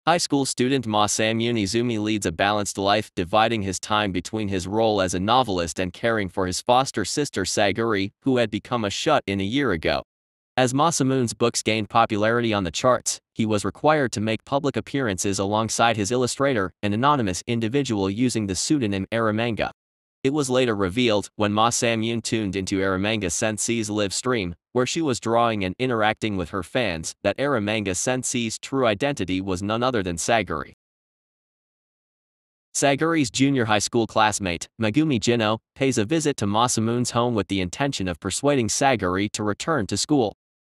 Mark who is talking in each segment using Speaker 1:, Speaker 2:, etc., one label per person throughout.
Speaker 1: High school student Masamune Izumi leads a balanced life, dividing his time between his role as a novelist and caring for his foster sister Sagiri, who had become a shut-in a year ago. As Masamune's books gained popularity on the charts, he was required to make public appearances alongside his illustrator, an anonymous individual using the pseudonym Eromanga. It was later revealed, when Masamune tuned into Eromanga-sensei's live stream, where she was drawing and interacting with her fans, that Eromanga-sensei's true identity was none other than Sagiri. Sagiri's junior high school classmate, Megumi Jino, pays a visit to Masamune's home with the intention of persuading Sagiri to return to school.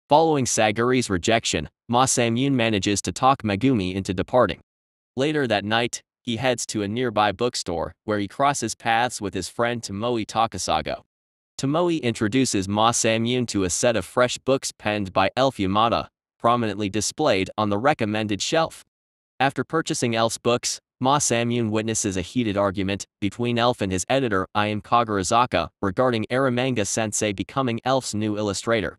Speaker 1: Following Sagiri's rejection, Masamune manages to talk Megumi into departing. Later that night, he heads to a nearby bookstore, where he crosses paths with his friend Tomoe Takasago. Tomoe introduces Masamune to a set of fresh books penned by Elf Yamada, prominently displayed on the recommended shelf. After purchasing Elf's books, Masamune witnesses a heated argument between Elf and his editor I.M. Kagurazaka regarding Eromanga-sensei becoming Elf's new illustrator.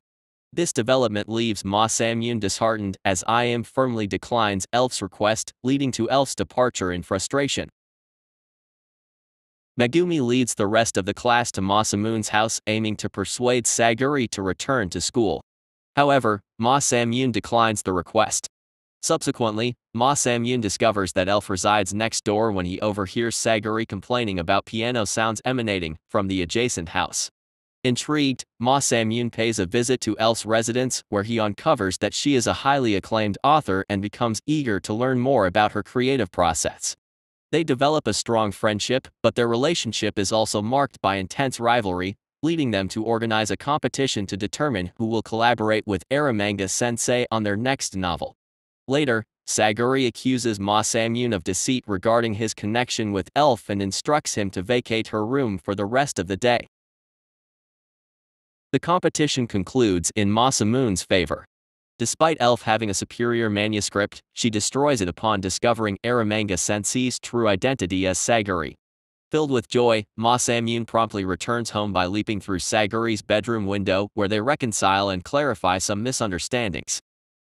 Speaker 1: This development leaves Masamune disheartened, as I.M. firmly declines Elf's request, leading to Elf's departure in frustration. Megumi leads the rest of the class to Masamune's house, aiming to persuade Sagiri to return to school. However, Masamune declines the request. Subsequently, Masamune discovers that Elf resides next door when he overhears Sagiri complaining about piano sounds emanating from the adjacent house. Intrigued, Masamune pays a visit to Elf's residence, where he uncovers that she is a highly acclaimed author and becomes eager to learn more about her creative process. They develop a strong friendship, but their relationship is also marked by intense rivalry, leading them to organize a competition to determine who will collaborate with Eromanga-sensei on their next novel. Later, Sagiri accuses Masamune of deceit regarding his connection with Elf and instructs him to vacate her room for the rest of the day. The competition concludes in Masamune's favor. Despite Elf having a superior manuscript, she destroys it upon discovering Eromanga-sensei's true identity as Sagiri. Filled with joy, Masamune promptly returns home by leaping through Sagiri's bedroom window, where they reconcile and clarify some misunderstandings.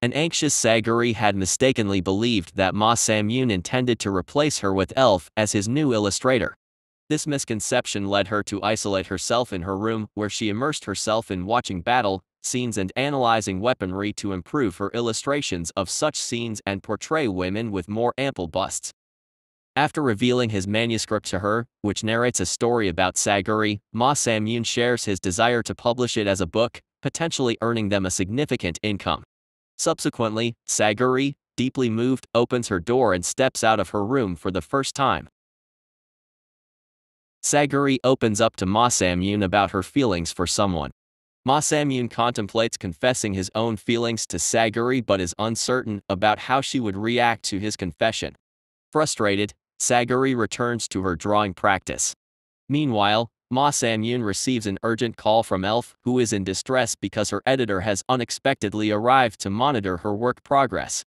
Speaker 1: An anxious Sagiri had mistakenly believed that Masamune intended to replace her with Elf as his new illustrator. This misconception led her to isolate herself in her room, where she immersed herself in watching battle scenes and analyzing weaponry to improve her illustrations of such scenes and portray women with more ample busts. After revealing his manuscript to her, which narrates a story about Sagiri, Masamune shares his desire to publish it as a book, potentially earning them a significant income. Subsequently, Sagiri, deeply moved, opens her door and steps out of her room for the first time. Sagiri opens up to Masamune about her feelings for someone. Masamune contemplates confessing his own feelings to Sagiri but is uncertain about how she would react to his confession. Frustrated, Sagiri returns to her drawing practice. Meanwhile, Masamune receives an urgent call from Elf, who is in distress because her editor has unexpectedly arrived to monitor her work progress.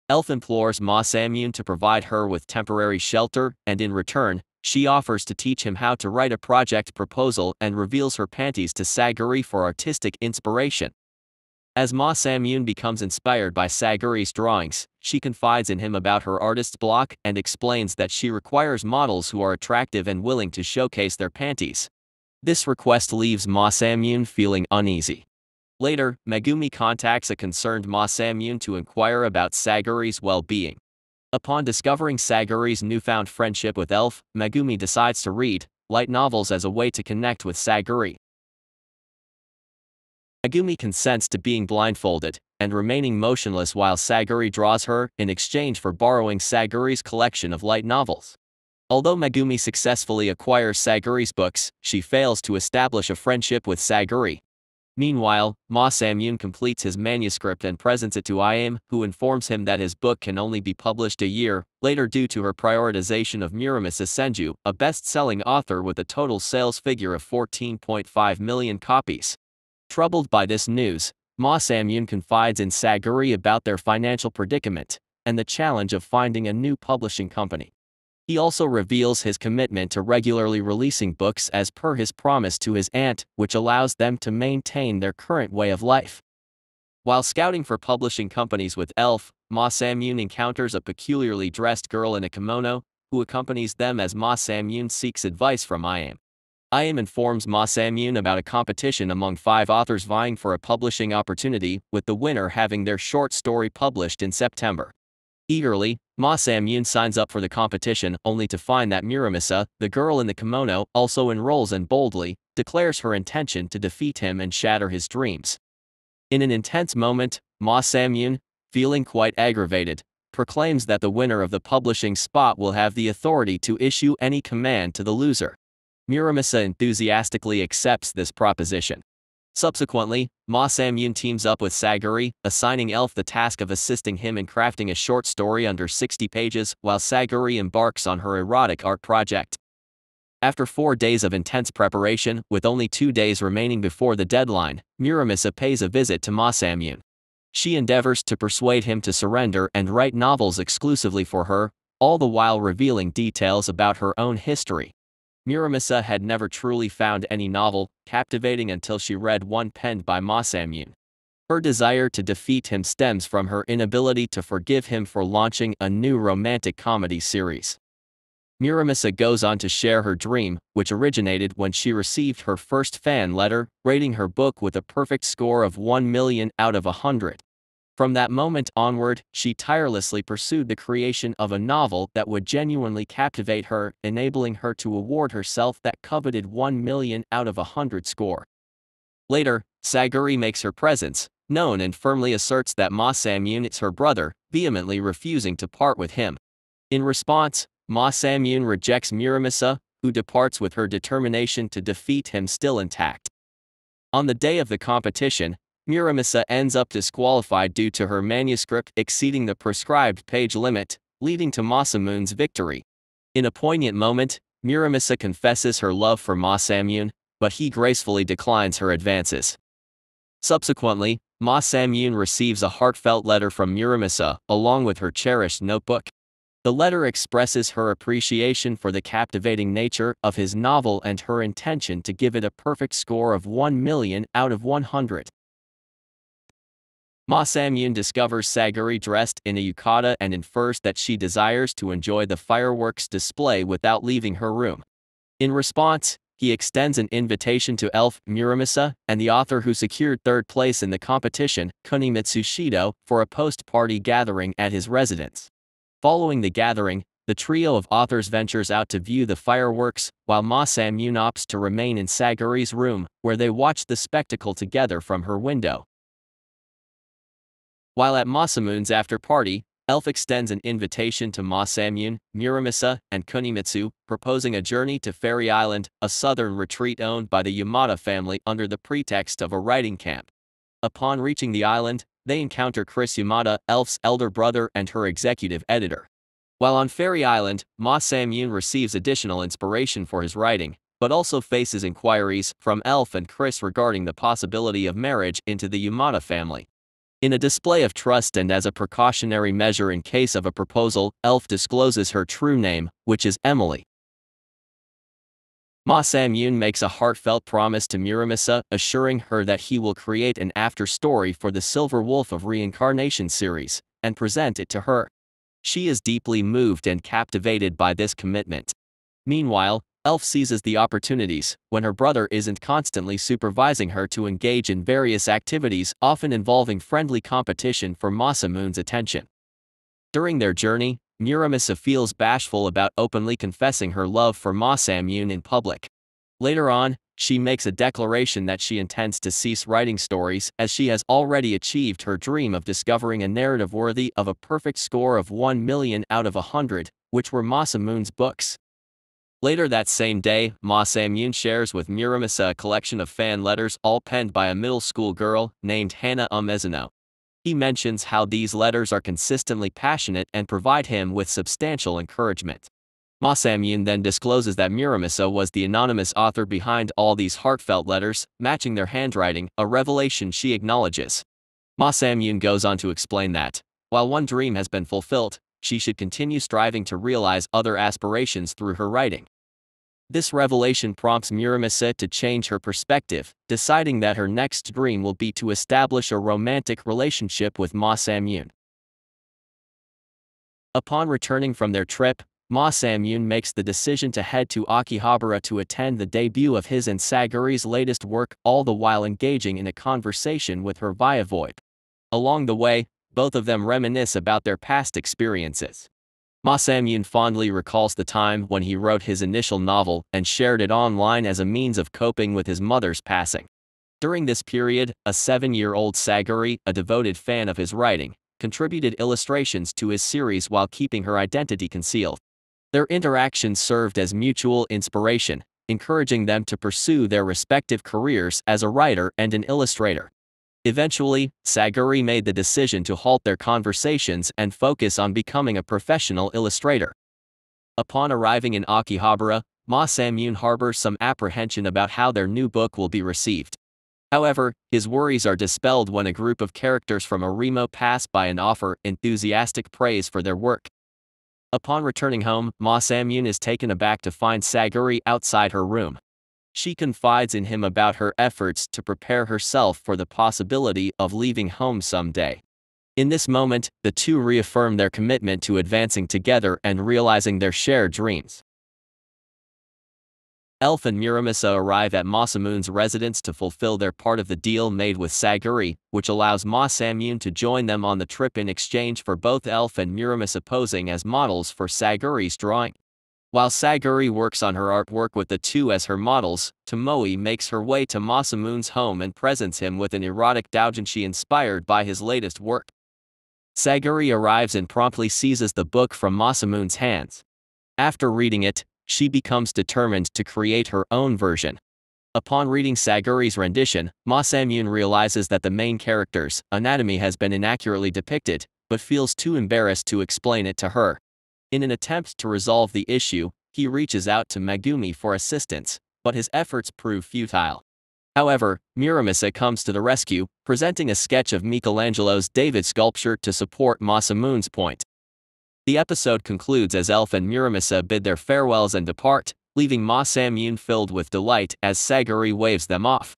Speaker 1: Elf implores Masamune to provide her with temporary shelter, and in return, she offers to teach him how to write a project proposal and reveals her panties to Sagiri for artistic inspiration. As Masamune becomes inspired by Sagiri's drawings, she confides in him about her artist's block and explains that she requires models who are attractive and willing to showcase their panties. This request leaves Masamune feeling uneasy. Later, Megumi contacts a concerned Masamune to inquire about Sagiri's well-being. Upon discovering Sagiri's newfound friendship with Elf, Megumi decides to read light novels as a way to connect with Sagiri. Megumi consents to being blindfolded and remaining motionless while Sagiri draws her, in exchange for borrowing Sagiri's collection of light novels. Although Megumi successfully acquires Sagiri's books, she fails to establish a friendship with Sagiri. Meanwhile, Masamune completes his manuscript and presents it to I.M., who informs him that his book can only be published a year later due to her prioritization of Muramasa Senju, a best-selling author with a total sales figure of 14.5 million copies. Troubled by this news, Masamune confides in Sagiri about their financial predicament and the challenge of finding a new publishing company. He also reveals his commitment to regularly releasing books as per his promise to his aunt, which allows them to maintain their current way of life. While scouting for publishing companies with Elf, Masamune encounters a peculiarly dressed girl in a kimono, who accompanies them as Masamune seeks advice from IAM. IAM informs Masamune about a competition among 5 authors vying for a publishing opportunity, with the winner having their short story published in September. Eagerly, Masamune signs up for the competition only to find that Muramasa, the girl in the kimono, also enrolls and boldly declares her intention to defeat him and shatter his dreams. In an intense moment, Masamune, feeling quite aggravated, proclaims that the winner of the publishing spot will have the authority to issue any command to the loser. Muramasa enthusiastically accepts this proposition. Subsequently, Masamune teams up with Sagiri, assigning Elf the task of assisting him in crafting a short story under 60 pages, while Sagiri embarks on her erotic art project. After 4 days of intense preparation, with only 2 days remaining before the deadline, Muramasa pays a visit to Masamune. She endeavors to persuade him to surrender and write novels exclusively for her, all the while revealing details about her own history. Muramasa had never truly found any novel captivating until she read one penned by Masamune. Her desire to defeat him stems from her inability to forgive him for launching a new romantic comedy series. Muramasa goes on to share her dream, which originated when she received her first fan letter, rating her book with a perfect score of 1 million out of 100. From that moment onward, she tirelessly pursued the creation of a novel that would genuinely captivate her, enabling her to award herself that coveted 1 million out of 100 score. Later, Sagiri makes her presence known and firmly asserts that Masamune is her brother, vehemently refusing to part with him. In response, Masamune rejects Muramasa, who departs with her determination to defeat him still intact. On the day of the competition, Muramasa ends up disqualified due to her manuscript exceeding the prescribed page limit, leading to Masamune's victory. In a poignant moment, Muramasa confesses her love for Masamune, but he gracefully declines her advances. Subsequently, Masamune receives a heartfelt letter from Muramasa, along with her cherished notebook. The letter expresses her appreciation for the captivating nature of his novel and her intention to give it a perfect score of 1 million out of 100. Masamune discovers Sagiri dressed in a yukata and infers that she desires to enjoy the fireworks display without leaving her room. In response, he extends an invitation to Elf Muramasa and the author who secured 3rd place in the competition, Kunimitsu Shido, for a post-party gathering at his residence. Following the gathering, the trio of authors ventures out to view the fireworks, while Masamune opts to remain in Sagiri's room, where they watch the spectacle together from her window. While at Masamune's after-party, Elf extends an invitation to Masamune, Muramasa, and Kunimitsu, proposing a journey to Fairy Island, a southern retreat owned by the Yamada family under the pretext of a writing camp. Upon reaching the island, they encounter Chris Yamada, Elf's elder brother and her executive editor. While on Fairy Island, Masamune receives additional inspiration for his writing, but also faces inquiries from Elf and Chris regarding the possibility of marriage into the Yamada family. In a display of trust and as a precautionary measure in case of a proposal, Elf discloses her true name, which is Emily. Masamune makes a heartfelt promise to Muramasa, assuring her that he will create an after-story for the Silver Wolf of Reincarnation series, and present it to her. She is deeply moved and captivated by this commitment. Meanwhile, Elf seizes the opportunities, when her brother isn't constantly supervising her, to engage in various activities often involving friendly competition for Masamune's attention. During their journey, Muramasa feels bashful about openly confessing her love for Masamune in public. Later on, she makes a declaration that she intends to cease writing stories as she has already achieved her dream of discovering a narrative worthy of a perfect score of 1 million out of 100, which were Masamune's books. Later that same day, Masamune shares with Muramasa a collection of fan letters all penned by a middle school girl named Hana Umezuno. He mentions how these letters are consistently passionate and provide him with substantial encouragement. Masamune then discloses that Muramasa was the anonymous author behind all these heartfelt letters, matching their handwriting, a revelation she acknowledges. Masamune goes on to explain that, while one dream has been fulfilled, she should continue striving to realize other aspirations through her writing. This revelation prompts Muramasa to change her perspective, deciding that her next dream will be to establish a romantic relationship with Masamune. Upon returning from their trip, Masamune makes the decision to head to Akihabara to attend the debut of his and Sagiri's latest work, all the while engaging in a conversation with her via VoIP. Along the way, both of them reminisce about their past experiences. Masamune fondly recalls the time when he wrote his initial novel and shared it online as a means of coping with his mother's passing. During this period, a 7-year-old Sagiri, a devoted fan of his writing, contributed illustrations to his series while keeping her identity concealed. Their interactions served as mutual inspiration, encouraging them to pursue their respective careers as a writer and an illustrator. Eventually, Sagiri made the decision to halt their conversations and focus on becoming a professional illustrator. Upon arriving in Akihabara, Masamune harbors some apprehension about how their new book will be received. However, his worries are dispelled when a group of characters from Arimo pass by and offer enthusiastic praise for their work. Upon returning home, Masamune is taken aback to find Sagiri outside her room. She confides in him about her efforts to prepare herself for the possibility of leaving home someday. In this moment, the two reaffirm their commitment to advancing together and realizing their shared dreams. Elf and Muramasa arrive at Masamune's residence to fulfill their part of the deal made with Sagiri, which allows Masamune to join them on the trip in exchange for both Elf and Muramasa posing as models for Sagiri's drawing. While Sagiri works on her artwork with the two as her models, Tomoe makes her way to Masamune's home and presents him with an erotic doujinshi inspired by his latest work. Sagiri arrives and promptly seizes the book from Masamune's hands. After reading it, she becomes determined to create her own version. Upon reading Sagiri's rendition, Masamune realizes that the main character's anatomy has been inaccurately depicted, but feels too embarrassed to explain it to her. In an attempt to resolve the issue, he reaches out to Megumi for assistance, but his efforts prove futile. However, Muramasa comes to the rescue, presenting a sketch of Michelangelo's David sculpture to support Masamune's point. The episode concludes as Elf and Muramasa bid their farewells and depart, leaving Masamune filled with delight as Sagiri waves them off.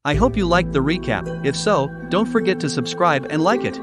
Speaker 2: I hope you liked the recap. If so, don't forget to subscribe and like it.